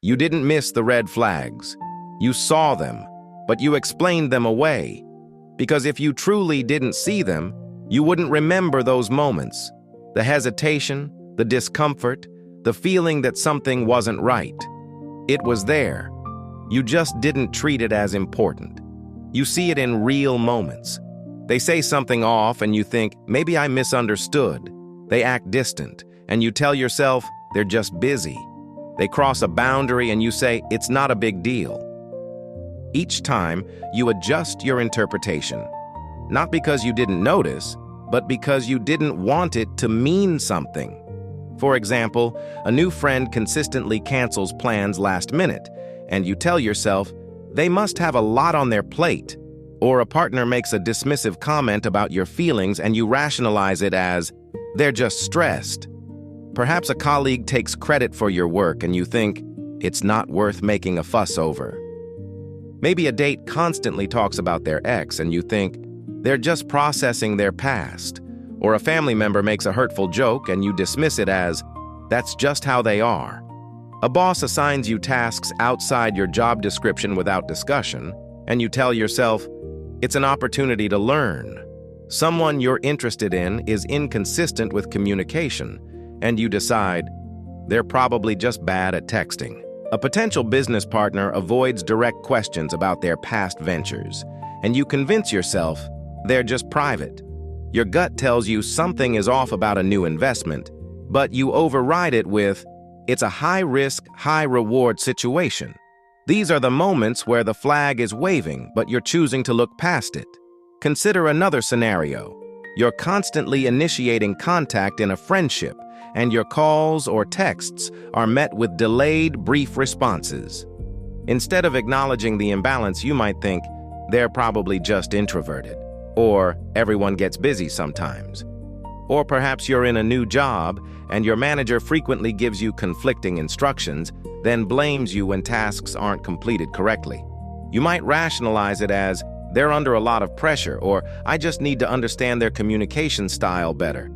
You didn't miss the red flags. You saw them, but you explained them away. Because if you truly didn't see them, you wouldn't remember those moments. The hesitation, the discomfort, the feeling that something wasn't right. It was there. You just didn't treat it as important. You see it in real moments. They say something off and you think, maybe I misunderstood. They act distant, and you tell yourself they're just busy. They cross a boundary and you say, it's not a big deal. Each time, you adjust your interpretation. Not because you didn't notice, but because you didn't want it to mean something. For example, a new friend consistently cancels plans last minute, and you tell yourself, they must have a lot on their plate. Or a partner makes a dismissive comment about your feelings and you rationalize it as, they're just stressed. Perhaps a colleague takes credit for your work and you think, it's not worth making a fuss over. Maybe a date constantly talks about their ex and you think, they're just processing their past. Or a family member makes a hurtful joke and you dismiss it as, that's just how they are. A boss assigns you tasks outside your job description without discussion, and you tell yourself, it's an opportunity to learn. Someone you're interested in is inconsistent with communication, and you decide, they're probably just bad at texting. A potential business partner avoids direct questions about their past ventures, and you convince yourself they're just private. Your gut tells you something is off about a new investment, but you override it with, it's a high-risk, high-reward situation. These are the moments where the flag is waving, but you're choosing to look past it. Consider another scenario. You're constantly initiating contact in a friendship, and your calls or texts are met with delayed, brief responses. Instead of acknowledging the imbalance, you might think, they're probably just introverted. Or everyone gets busy sometimes. Or perhaps you're in a new job and your manager frequently gives you conflicting instructions, then blames you when tasks aren't completed correctly. You might rationalize it as, they're under a lot of pressure, or I just need to understand their communication style better.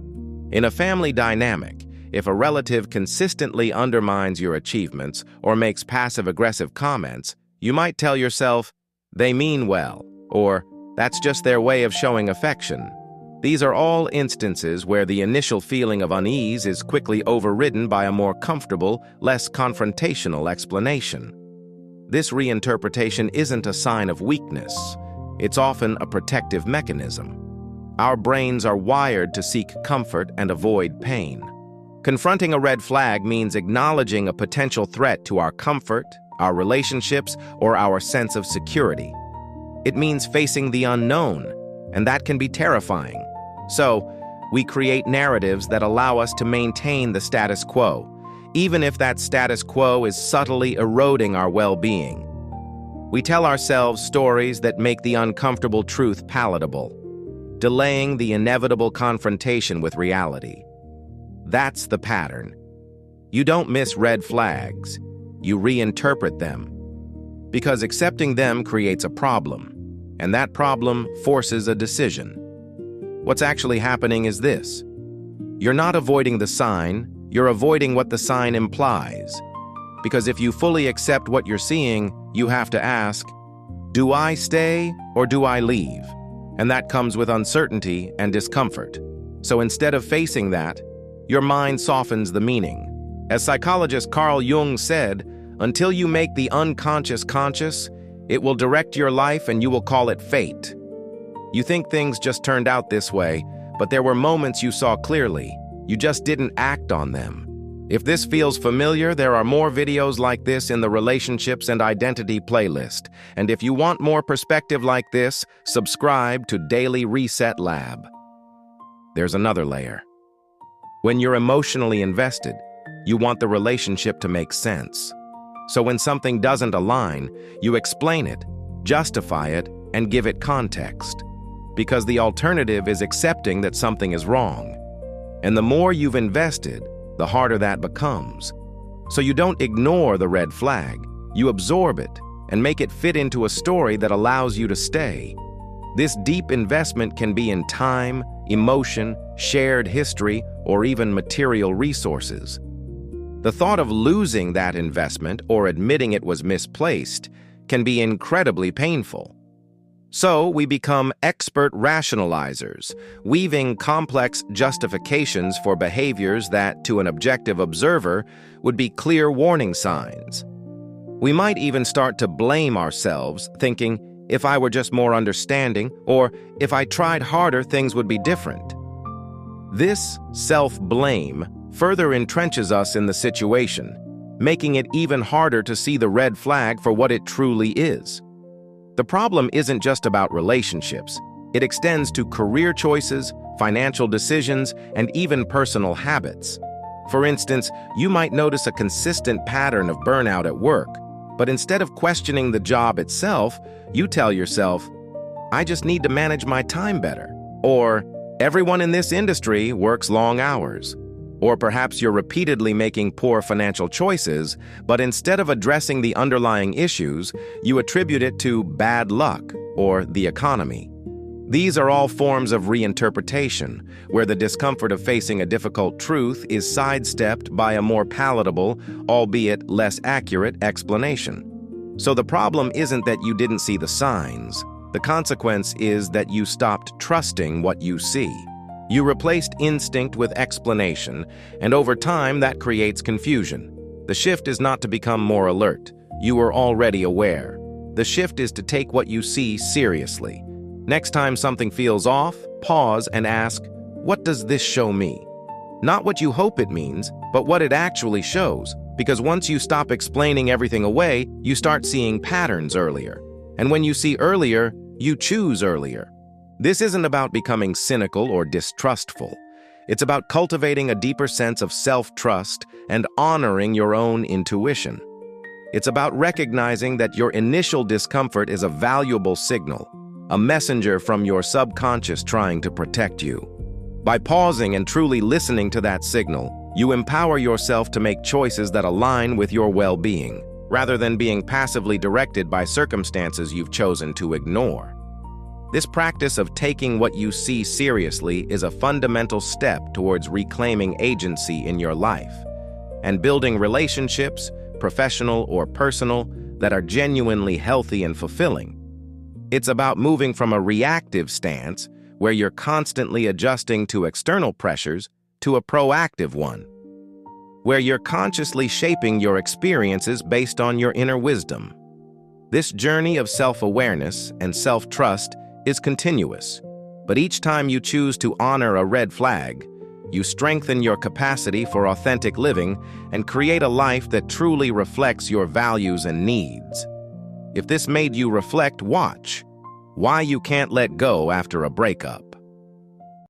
In a family dynamic, if a relative consistently undermines your achievements or makes passive-aggressive comments, you might tell yourself, they mean well, or that's just their way of showing affection. These are all instances where the initial feeling of unease is quickly overridden by a more comfortable, less confrontational explanation. This reinterpretation isn't a sign of weakness. It's often a protective mechanism. Our brains are wired to seek comfort and avoid pain. Confronting a red flag means acknowledging a potential threat to our comfort, our relationships, or our sense of security. It means facing the unknown, and that can be terrifying. So, we create narratives that allow us to maintain the status quo, even if that status quo is subtly eroding our well-being. We tell ourselves stories that make the uncomfortable truth palatable, delaying the inevitable confrontation with reality. That's the pattern. You don't miss red flags, you reinterpret them. Because accepting them creates a problem, and that problem forces a decision. What's actually happening is this. You're not avoiding the sign, you're avoiding what the sign implies. Because if you fully accept what you're seeing, you have to ask, do I stay or do I leave? And that comes with uncertainty and discomfort. So instead of facing that, your mind softens the meaning. As psychologist Carl Jung said, until you make the unconscious conscious, it will direct your life and you will call it fate. You think things just turned out this way, but there were moments you saw clearly. You just didn't act on them. If this feels familiar, there are more videos like this in the Relationships and Identity playlist. And if you want more perspective like this, subscribe to Daily Reset Lab. There's another layer. When you're emotionally invested, you want the relationship to make sense. So when something doesn't align, you explain it, justify it, and give it context. Because the alternative is accepting that something is wrong. And the more you've invested, the harder that becomes. So you don't ignore the red flag, you absorb it and make it fit into a story that allows you to stay. This deep investment can be in time, emotion, shared history, or even material resources. The thought of losing that investment or admitting it was misplaced can be incredibly painful. So we become expert rationalizers, weaving complex justifications for behaviors that, to an objective observer, would be clear warning signs. We might even start to blame ourselves, thinking, if I were just more understanding, or if I tried harder, things would be different. This self-blame further entrenches us in the situation, making it even harder to see the red flag for what it truly is. The problem isn't just about relationships. It extends to career choices, financial decisions, and even personal habits. For instance, you might notice a consistent pattern of burnout at work, but instead of questioning the job itself, you tell yourself, I just need to manage my time better. Or, everyone in this industry works long hours. Or perhaps you're repeatedly making poor financial choices, but instead of addressing the underlying issues, you attribute it to bad luck or the economy. These are all forms of reinterpretation, where the discomfort of facing a difficult truth is sidestepped by a more palatable, albeit less accurate, explanation. So the problem isn't that you didn't see the signs. The consequence is that you stopped trusting what you see. You replaced instinct with explanation, and over time that creates confusion. The shift is not to become more alert. You are already aware. The shift is to take what you see seriously. Next time something feels off, pause and ask, what does this show me? Not what you hope it means, but what it actually shows. Because once you stop explaining everything away, you start seeing patterns earlier. And when you see earlier, you choose earlier. This isn't about becoming cynical or distrustful. It's about cultivating a deeper sense of self-trust and honoring your own intuition. It's about recognizing that your initial discomfort is a valuable signal, a messenger from your subconscious trying to protect you. By pausing and truly listening to that signal, you empower yourself to make choices that align with your well-being, rather than being passively directed by circumstances you've chosen to ignore. This practice of taking what you see seriously is a fundamental step towards reclaiming agency in your life and building relationships, professional or personal, that are genuinely healthy and fulfilling. It's about moving from a reactive stance, where you're constantly adjusting to external pressures, to a proactive one, where you're consciously shaping your experiences based on your inner wisdom. This journey of self-awareness and self-trust is continuous, but each time you choose to honor a red flag, you strengthen your capacity for authentic living and create a life that truly reflects your values and needs. If this made you reflect, watch why you can't let go after a breakup.